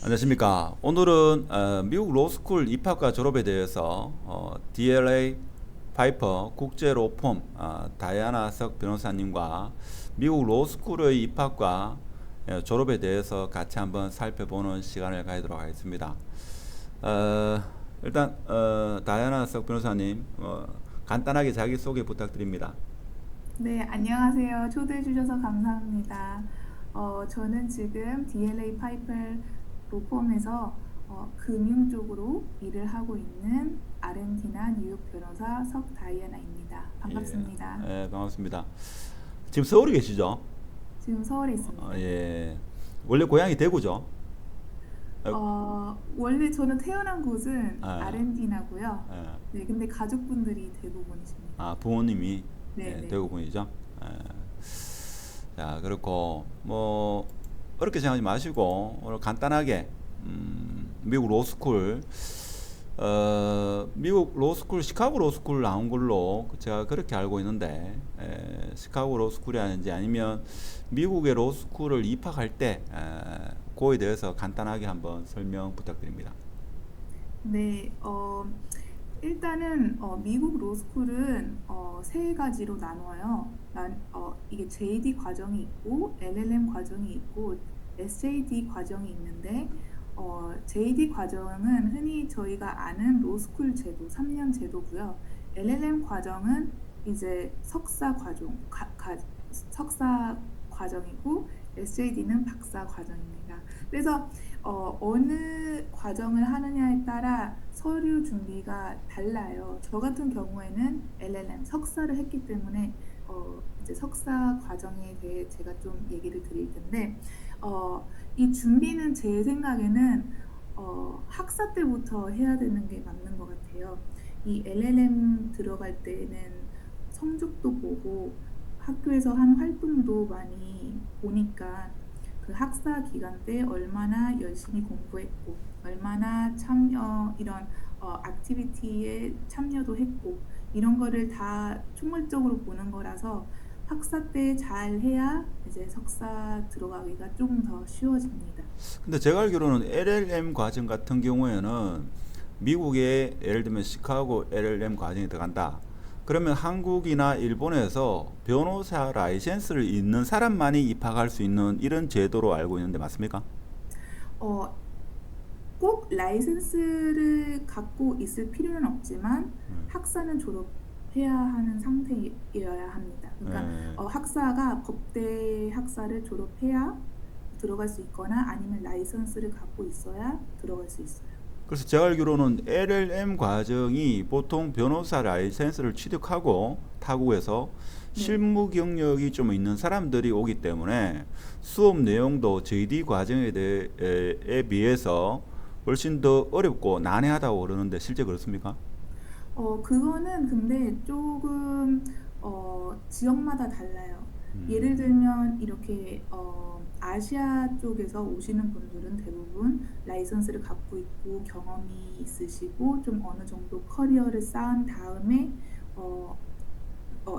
안녕하십니까. 오늘은 미국 로스쿨 입학과 졸업에 대해서 DLA 파이퍼 국제 로펌 다이아나 석 변호사님과 미국 로스쿨의 입학과 졸업에 대해서 같이 한번 살펴보는 시간을 가지도록 하겠습니다. 어, 일단 다이아나 석 변호사님 간단하게 자기소개 부탁드립니다. 네, 안녕하세요. 초대해 주셔서 감사합니다. 저는 지금 DLA 파이펠 로펌에서 금융 쪽으로 일을 하고 있는 아르헨티나 뉴욕 변호사 석다이아나입니다. 예, 반갑습니다. 반갑습니다. 지금 서울에 계시죠? 지금 서울에 있습니다. 예. 원래 고향이 대구죠? 어, 원래 저는 태어난 곳은 예, 아르헨티나고요. 예. 네, 근데 가족분들이 대부분이십니다. 부모님이 네, 네. 대구 분이죠. 예. 자, 그렇고 뭐 어렵게 생각하지 마시고 오늘 간단하게 미국 로스쿨 미국 로스쿨 시카고 로스쿨 나온 걸로 제가 그렇게 알고 있는데 시카고 로스쿨이 아닌지 아니면 미국의 로스쿨을 입학할 때 그거에 대해서 간단하게 한번 설명 부탁드립니다. 네, 일단은 미국 로스쿨은 세 가지로 나눠요. 이게 JD 과정이 있고 LLM 과정이 있고 SJD 과정이 있는데 JD 과정은 흔히 저희가 아는 로스쿨 제도 3년 제도고요. LLM 과정은 이제 석사 과정이고 SJD는 박사 과정입니다. 그래서 어느 과정을 하느냐에 따라 서류 준비가 달라요. 저 같은 경우에는 LLM 석사를 했기 때문에 이제 석사 과정에 대해 제가 좀 얘기를 드릴 텐데 이 준비는 제 생각에는 학사 때부터 해야 되는 게 맞는 것 같아요. 이 LLM 들어갈 때는 성적도 보고 학교에서 한 활동도 많이 보니까 그 학사 기간 때 얼마나 열심히 공부했고, 얼마나 이런 액티비티에 참여도 했고, 이런 거를 다 총괄적으로 보는 거라서 학사 때 잘 해야 이제 석사 들어가기가 조금 더 쉬워집니다. 근데 제가 알기로는 LLM 과정 같은 경우에는 미국에 예를 들면 시카고 LLM 과정이 들어간다. 그러면 한국이나 일본에서 변호사 라이센스를 있는 사람만이 입학할 수 있는 이런 제도로 알고 있는데 맞습니까? 어, 꼭 라이센스를 갖고 있을 필요는 없지만 학사는 졸업해야 하는 상태여야 합니다. 그러니까 예. 학사가 법대 학사를 졸업해야 들어갈 수 있거나 아니면 라이선스를 갖고 있어야 들어갈 수 있어요. 그래서 제가 알기로는 LLM 과정이 보통 변호사 라이센스를 취득하고 타국에서 네. 실무 경력이 좀 있는 사람들이 오기 때문에 수업 내용도 JD 과정에 대해 비해서 훨씬 더 어렵고 난해하다고 그러는데 실제 그렇습니까? 그거는 근데 조금 지역마다 달라요. 예를 음, 들면 이렇게 아시아 쪽에서 오시는 분들은 대부분 라이선스를 갖고 있고 경험이 있으시고 좀 어느 정도 커리어를 쌓은 다음에 어,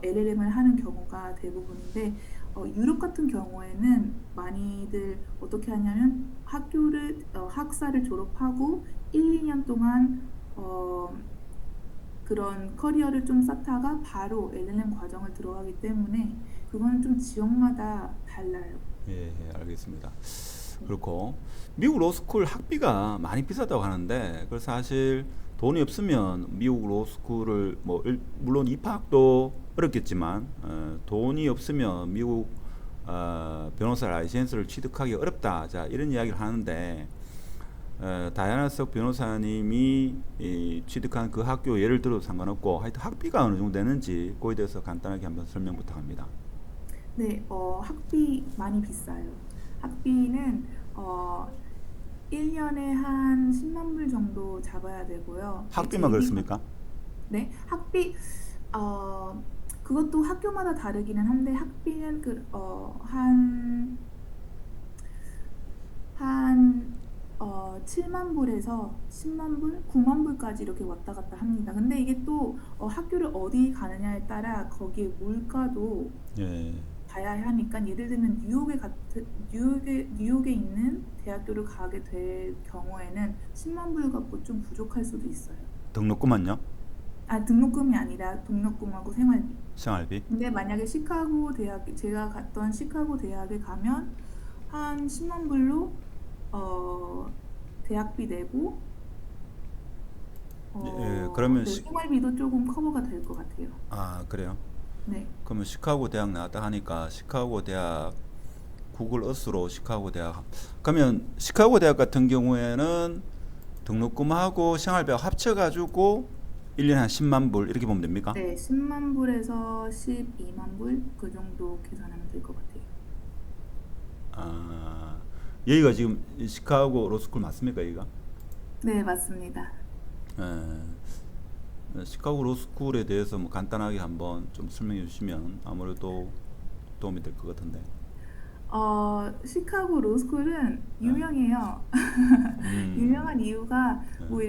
LLM을 하는 경우가 대부분인데 유럽 같은 경우에는 많이들 어떻게 하냐면 학사를 졸업하고 1, 2년 동안 어, 그런 커리어를 좀 쌓다가 바로 LLM 과정을 들어가기 때문에 그거는 좀 지역마다 달라요. 예, 예, 알겠습니다. 네. 그렇고 미국 로스쿨 학비가 많이 비싸다고 하는데 그 사실 돈이 없으면 미국 로스쿨을 뭐 물론 입학도 어렵겠지만 돈이 없으면 미국 변호사 라이센스를 취득하기 어렵다. 자 이런 이야기를 하는데 다이아나 석 변호사님이 취득한 그 학교 예를 들어도 상관없고 하여튼 학비가 어느 정도 되는지 그거에 대해서 간단하게 한번 설명 부탁합니다. 네, 학비 많이 비싸요. 학비는 1년에 한 10만 불 정도 잡아야 되고요. 학비만 그렇습니까? 네, 어, 그것도 학교마다 다르기는 한데 학비는 한 7만 불에서 10만 불, 9만 불까지 이렇게 왔다 갔다 합니다. 근데 이게 또 학교를 어디 가느냐에 따라 거기에 물가도 예. 가야 하니까 예를 들면 뉴욕에 있는 대학교를 가게 될 경우에는 10만 불 갖고 좀 부족할 수도 있어요. 등록금은요? 아, 등록금이 아니라 등록금하고 생활비. 생활비? 근데 만약에 제가 갔던 시카고 대학에 가면 한 10만 불로 어, 대학비 내고 예, 그러면 네, 생활비도 조금 커버가 될 것 같아요. 그래요? 네. 그러면 시카고 대학 나왔다 하니까 시카고 대학 구글 어스로 시카고 대학 그러면 시카고 대학 같은 경우에는 등록금하고 생활비하고 합쳐가지고 1년에 한 10만 불 이렇게 보면 됩니까? 네, 10만 불에서 12만 불 그 정도 계산하면 될 것 같아요. 아, 여기가 지금 시카고 로스쿨 맞습니까, 여기가? 네, 맞습니다. 시카고 로스쿨에 대해서 뭐 간단하게 한번 좀 설명해 주시면 아무래도 도움이 될 것 같은데. 시카고 로스쿨은 네. 유명해요. 음, 유명한 이유가 네. 뭐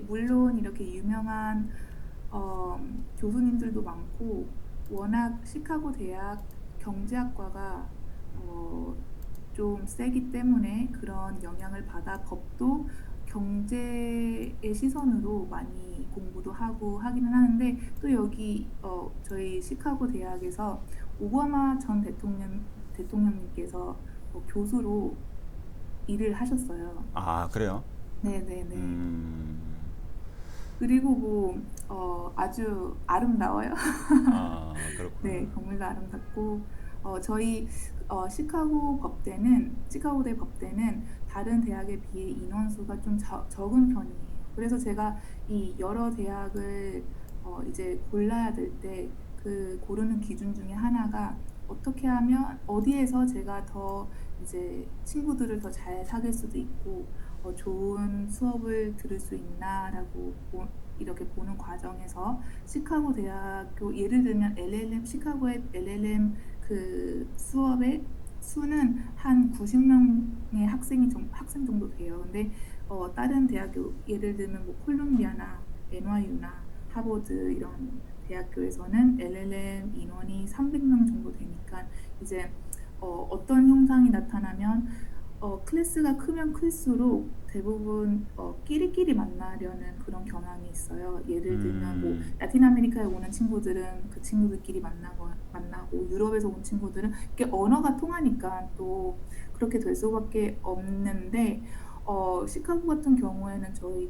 물론 이렇게 유명한 교수님들도 많고 워낙 시카고 대학 경제학과가 어, 좀 세기 때문에 그런 영향을 받아 법도 경제의 시선으로 많이 공부도 하고 하기는 하는데 또 여기 저희 시카고 대학에서 오바마 전 대통령님께서 교수로 일을 하셨어요. 그래요? 네네네. 음, 그리고 아주 아름다워요. 네, 그렇구나. 건물도 아름답고, 저희 시카고대 법대는 다른 대학에 비해 인원수가 좀 적은 편이에요. 그래서 제가 이 여러 대학을 이제 골라야 될 때 그 고르는 기준 중에 하나가 어떻게 하면 어디에서 제가 더 이제 친구들을 더 잘 사귈 수도 있고, 좋은 수업을 들을 수 있나라고 이렇게 보는 과정에서 시카고 대학교 예를 들면 시카고의 LLM 그 수업의 수는 한 90명의 학생 정도 돼요. 근데 다른 대학교 예를 들면 뭐 콜룸비아나 NYU나 하버드 이런 대학교에서는 LLM 인원이 300명 정도 되니까 이제 어떤 현상이 나타나면 클래스가 크면 클수록 대부분 끼리끼리 만나려는 그런 경향이 있어요. 예를 들면 뭐 음, 라틴 아메리카에 오는 친구들은 그 친구들끼리 만나고 유럽에서 온 친구들은 이게 언어가 통하니까 또 그렇게 될 수밖에 없는데 시카고 같은 경우에는 저희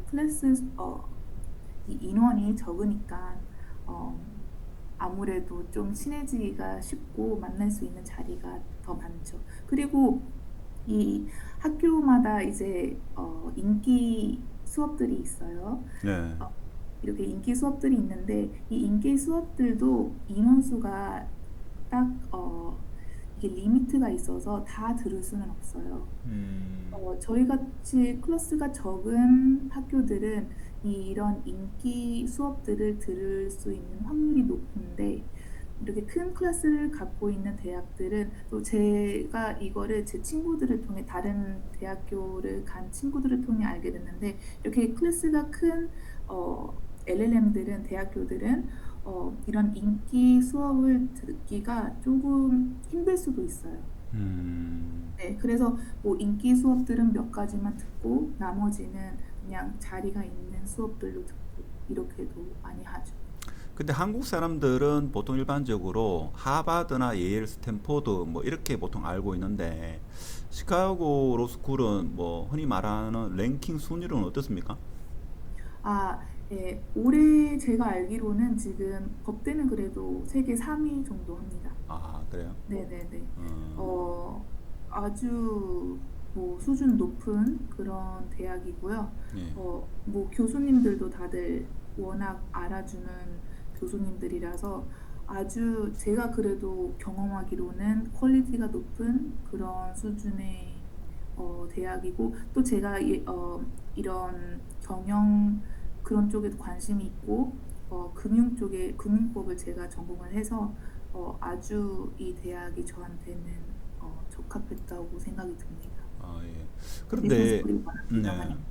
이 인원이 적으니까 어, 아무래도 좀 친해지기가 쉽고 만날 수 있는 자리가 더 많죠. 그리고 이 학교마다 이제 인기 수업들이 있어요. 네. 어, 이렇게 인기 수업들이 있는데 이 인기 수업들도 인원수가 딱 이게 리미트가 있어서 다 들을 수는 없어요. 저희 같이 클래스가 적은 학교들은 이런 인기 수업들을 들을 수 있는 확률이 높은데 이렇게 큰 클래스를 갖고 있는 대학들은 또 제가 이거를 제 친구들을 통해 다른 대학교를 간 친구들을 통해 알게 됐는데 이렇게 클래스가 큰 대학교들은 이런 인기 수업을 듣기가 조금 힘들 수도 있어요. 음. 네, 그래서 뭐 인기 수업들은 몇 가지만 듣고 나머지는 그냥 자리가 있는 수업들로 듣고 이렇게도 많이 하죠. 근데 한국 사람들은 보통 일반적으로 하버드나 예일, 스탠포드 뭐 이렇게 보통 알고 있는데 시카고 로스쿨은 뭐 흔히 말하는 랭킹 순위로는 어떻습니까? 아, 예, 올해 제가 알기로는 지금 법대는 그래도 세계 3위 정도 합니다. 그래요? 네네네. 어, 어, 아주 뭐 수준 높은 그런 대학이고요. 예. 뭐 교수님들도 다들 워낙 알아주는 교수님들이라서 아주 제가 그래도 경험하기로는 퀄리티가 높은 그런 수준의 대학이고 또 제가 이런 경영 그런 쪽에도 관심이 있고 금융법을 제가 전공을 해서 아주 이 대학이 저한테는 적합했다고 생각이 듭니다. 예. 비즈니스 그런데 스쿨이 워낙 네. 유명하니까.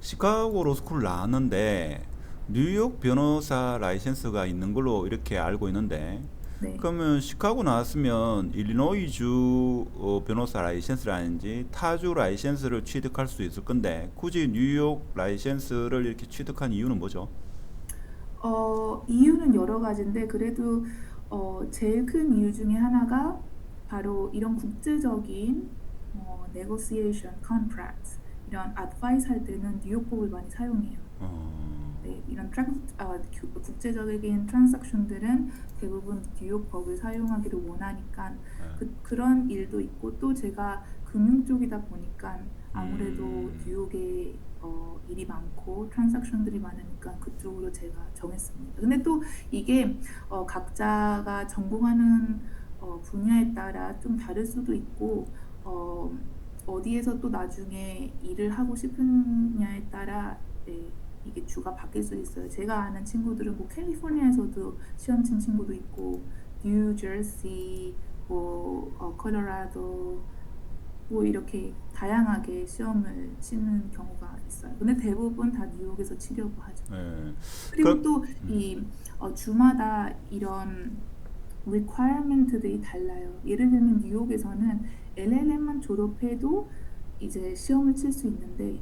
시카고 로스쿨을 나왔는데 뉴욕 변호사 라이센스가 있는 걸로 이렇게 알고 있는데 네. 그러면 시카고 나왔으면 일리노이주 변호사 라이센스라든지 타주 라이센스를 취득할 수 있을 건데 굳이 뉴욕 라이센스를 이렇게 취득한 이유는 뭐죠? 이유는 여러 가지인데 그래도 제일 큰 이유 중에 하나가 바로 이런 국제적인 negotiation, contracts 이런 advice 할 때는 뉴욕법을 많이 사용해요. 어, 네, 이런 국제적인 트랜잭션들은 대부분 뉴욕법을 사용하기를 원하니까 그런 일도 있고 또 제가 금융 쪽이다 보니까 아무래도 뉴욕에 일이 많고 트랜잭션들이 많으니까 그쪽으로 제가 정했습니다. 근데 또 이게 각자가 전공하는 분야에 따라 좀 다를 수도 있고 어디에서 또 나중에 일을 하고 싶으냐에 따라 네, 이게 주가 바뀔 수 있어요. 제가 아는 친구들은 뭐 캘리포니아에서도 시험 친 친구도 있고 뉴저지, 뭐 콜로라도 뭐 이렇게 다양하게 시험을 치는 경우가 있어요. 근데 대부분 다 뉴욕에서 치려고 하죠. 예. 그리고 그, 또 이 주마다 이런 requirement들이 달라요. 예를 들면 뉴욕에서는 LLM만 졸업해도 이제 시험을 칠 수 있는데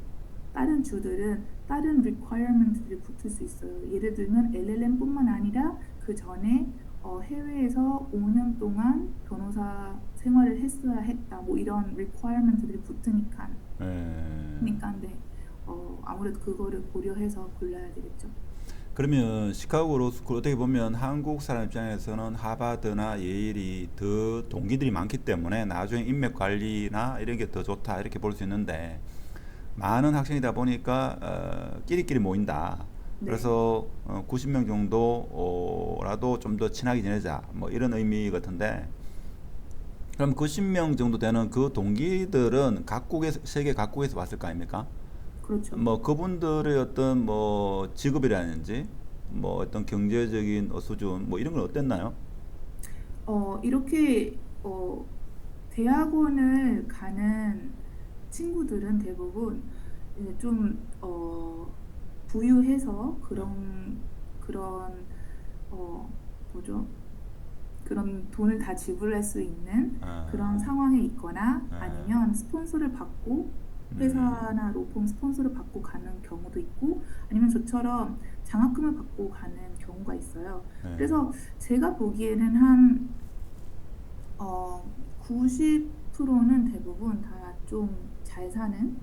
다른 주들은 다른 requirement들이 붙을 수 있어요. 예를 들면 LLM뿐만 아니라 그 전에 해외에서 5년 동안 변호사 생활을 했어야 했다. 뭐 이런 requirement들이 붙으니까. 예. 그러니까 네. 아무래도 그거를 고려해서 골라야 되겠죠. 그러면 시카고 로스쿨 어떻게 보면 한국 사람 입장에서는 하버드나 예일이 더 동기들이 많기 때문에 나중에 인맥 관리나 이런 게 더 좋다 이렇게 볼 수 있는데 많은 학생이다 보니까 끼리끼리 모인다. 네. 그래서 90명 정도라도 좀 더 친하게 지내자. 뭐 이런 의미 같은데 그럼 90명 정도 되는 그 동기들은 각국에서 세계 각국에서 왔을 거 아닙니까? 그렇죠. 뭐 그분들의 어떤 뭐 직업이라든지 뭐 어떤 경제적인 수준 뭐 이런 건 어땠나요? 이렇게 대학원을 가는 친구들은 대부분 이제 좀 부유해서 그런 어, 뭐죠? 그런 돈을 다 지불할 수 있는 그런 아, 상황에 있거나 아, 아니면 스폰서를 받고 음, 회사나 로펌 스폰서를 받고 가는 경우도 있고 아니면 저처럼 장학금을 받고 가는 경우가 있어요. 네, 그래서 제가 보기에는 한 90%는 대부분 다 좀 잘 사는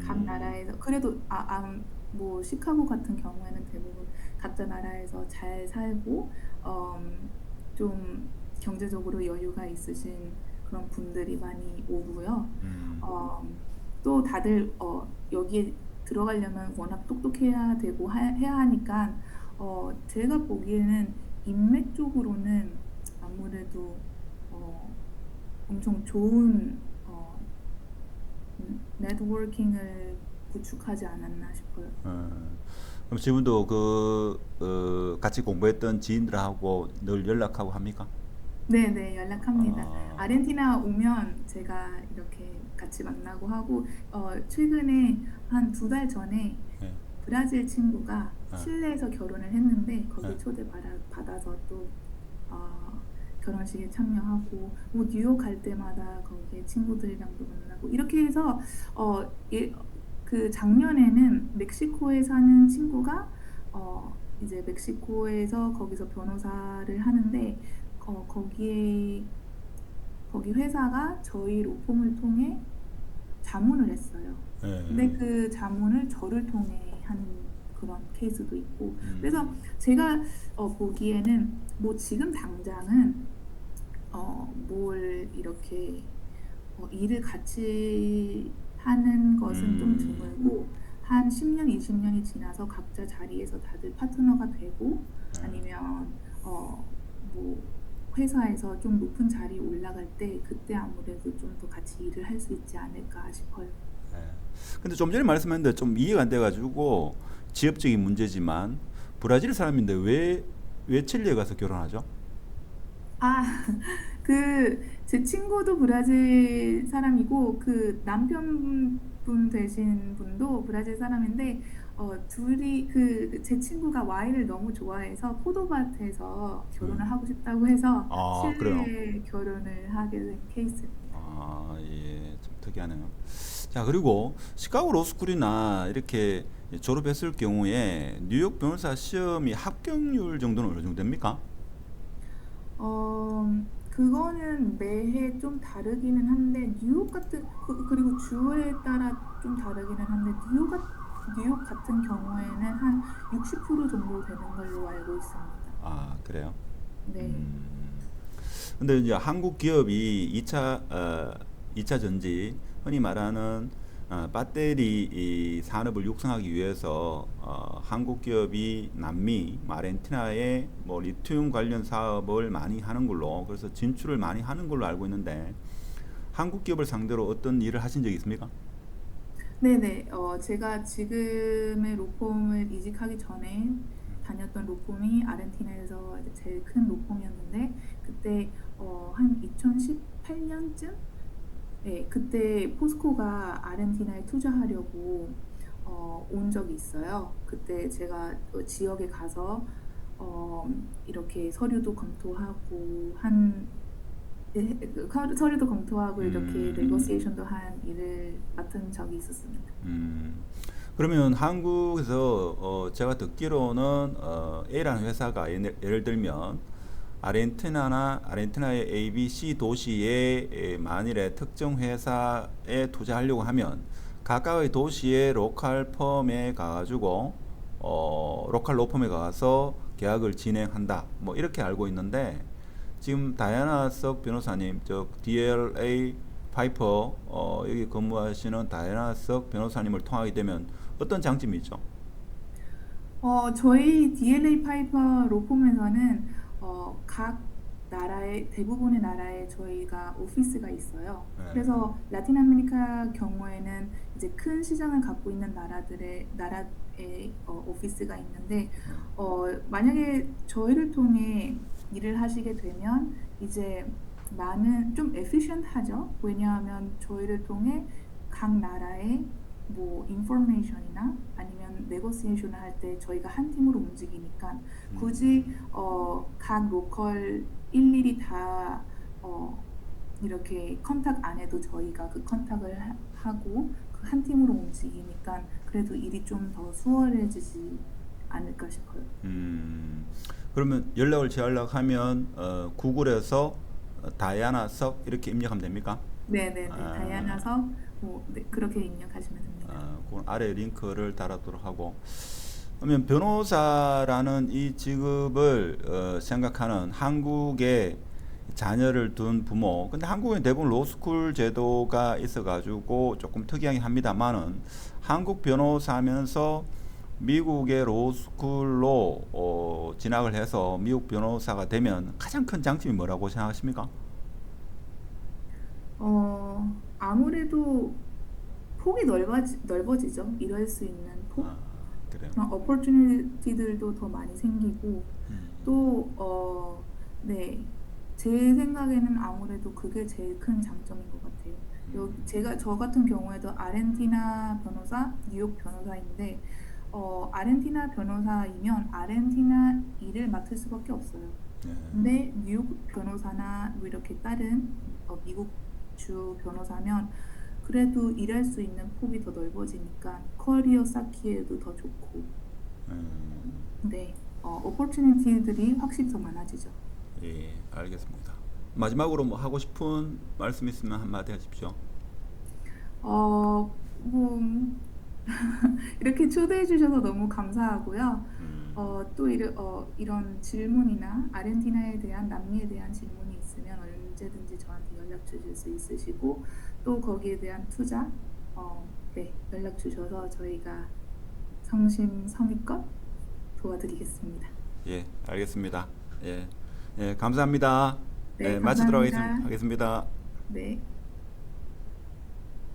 각 음, 나라에서 그래도 뭐 시카고 같은 경우에는 대부분 각자 나라에서 잘 살고 좀 경제적으로 여유가 있으신 그런 분들이 많이 오고요. 음, 어, 또 다들 여기에 들어가려면 워낙 똑똑해야 되고 해야 하니까 제가 보기에는 인맥 쪽으로는 아무래도 어, 엄청 좋은 네트워킹을 구축하지 않았나 싶어요. 그럼 지금도 같이 공부했던 지인들하고 늘 연락하고 합니까? 네네, 연락합니다. 아, 아르헨티나 오면 제가 이렇게 같이 만나고 하고, 최근에 한 2달 전에 예, 브라질 친구가 아, 칠레에서 결혼을 했는데, 예, 거기 초대받아서 또, 어, 결혼식에 참여하고, 뭐 뉴욕 갈 때마다 거기에 친구들이랑도 만나고, 이렇게 해서, 어, 예, 그 작년에는 멕시코에 사는 친구가, 이제 멕시코에서 거기서 변호사를 하는데, 거기에 거기 회사가 저희 로펌을 통해 자문을 했어요. 예, 근데 그 자문을 저를 통해 하는 그런 케이스도 있고. 그래서 음, 제가 보기에는 뭐 지금 당장은 뭘 이렇게 일을 같이 하는 것은 좀 음, 드물고 한 10년, 20년이 지나서 각자 자리에서 다들 파트너가 되고 아니면 뭐 회사에서 좀 높은 자리에 올라갈 때 그때 아무래도 좀 더 같이 일을 할 수 있지 않을까 싶어요. 예. 근데 좀 전에 말씀했는데 좀 이해가 안 돼가지고 지역적인 문제지만 브라질 사람인데 왜 칠레에 가서 결혼하죠? 아, 제 친구도 브라질 사람이고 그 남편분 되신 분도 브라질 사람인데 둘이 제 친구가 와인을 너무 좋아해서 포도밭에서 결혼을 음. 하고 싶다고 해서 아, 그래요. 실내에 결혼을 하게 된 케이스입니다. 아, 예, 좀 특이하네요. 자, 그리고 시카고 로스쿨이나 이렇게 졸업했을 경우에 뉴욕 변호사 시험이 합격률 정도는 어느 정도 됩니까? 어, 그거는 매해 좀 다르기는 한데, 그리고 주에 따라 좀 다르기는 한데, 뉴욕 같은 경우에는 한 60% 정도 되는 걸로 알고 있습니다. 아, 그래요? 네. 근데 이제 한국 기업이 2차 전지, 흔히 말하는 배터리 이 산업을 육성하기 위해서 한국 기업이 남미, 아르헨티나에 뭐 리튬 관련 사업을 많이 하는 걸로, 그래서 진출을 많이 하는 걸로 알고 있는데 한국 기업을 상대로 어떤 일을 하신 적이 있습니까? 네네. 제가 지금의 로펌을 이직하기 전에 다녔던 로펌이 아르헨티나에서 이제 제일 큰 로펌이었는데, 그때 한 2018년쯤? 네, 그때 포스코가 아르헨티나에 투자하려고 온 적이 있어요. 그때 제가 지역에 가서 어, 이렇게 서류도 검토하고 이렇게 음, 네고시에이션도 한 일을 맡은 적이 있었습니다. 음. 그러면 한국에서 제가 듣기로는 A라는 회사가 예를 들면 아르헨티나의 A, B, C 도시에 만일에 특정 회사에 투자하려고 하면 각각의 도시의 로컬 펌에 가가지고 로컬 로펌에 가서 계약을 진행한다. 뭐 이렇게 알고 있는데 지금 다이아나 석 변호사님, 저 DLA 파이퍼 여기 근무하시는 다이아나 석 변호사님을 통하게 되면 어떤 장점이 있죠? 저희 DLA 파이퍼 로펌에서는 각 대부분의 나라에 저희가 오피스가 있어요. 네. 그래서 라틴 아메리카 경우에는 이제 큰 시장을 갖고 있는 나라의 오피스가 있는데, 만약에 저희를 통해 일을 하시게 되면 이제 좀 에피션하죠. 왜냐하면 저희를 통해 각 나라의 뭐 인포메이션이나 아니면 네고시에이션을 할 때 저희가 한 팀으로 움직이니까 굳이 각 로컬 일일이 다 어, 이렇게 컨택 안 해도 저희가 그 컨택을 하고 그 한 팀으로 움직이니까 그래도 일이 좀 더 수월해지지 않을까 싶어요. 음, 그러면 연락을 재연락하면 구글에서 다이아나 석 이렇게 입력하면 됩니까? 네네네. 아, 다이아나석 뭐, 네, 그렇게 입력하시면 됩니다. 그 아래 링크를 달아도록 하고 그러면 변호사라는 이 직업을 생각하는 한국의 자녀를 둔 부모. 근데 한국은 대부분 로스쿨 제도가 있어가지고 조금 특이하긴 합니다만은 한국 변호사면서 미국의 로스쿨로 진학을 해서 미국 변호사가 되면 가장 큰 장점이 뭐라고 생각하십니까? 아무래도 폭이 넓어지죠. 일할 수 있는 아, 폭. 그래요. 그런 opportunity들도 더 많이 생기고 음, 또 네. 제 생각에는 아무래도 그게 제일 큰 장점인 것 같아요. 저 같은 경우에도 아르헨티나 변호사, 뉴욕 변호사인데 아르헨티나 변호사이면 아르헨티나 일을 맡을 수밖에 없어요. 네. 근데 뉴욕 변호사나 뭐 이렇게 다른 미국 주 변호사면 그래도 일할 수 있는 폭이 더 넓어지니까 커리어 쌓기에도 더 좋고, 네, opportunity들이 확실히 더 많아지죠. 예, 알겠습니다. 마지막으로 뭐 하고 싶은 말씀 있으면 한마디 하십시오. 뭐 이렇게 초대해 주셔서 너무 감사하고요. 이런 질문이나 아르헨티나에 대한 남미에 대한 질문이 있으면 언제든지 저한테 연락 주실 수 있으시고 또 거기에 대한 투자 네, 연락 주셔서 저희가 성심성의껏 도와드리겠습니다. 예, 알겠습니다. 예, 예, 감사합니다. 네, 예, 마치도록 감사합니다. 하겠습니다. 네.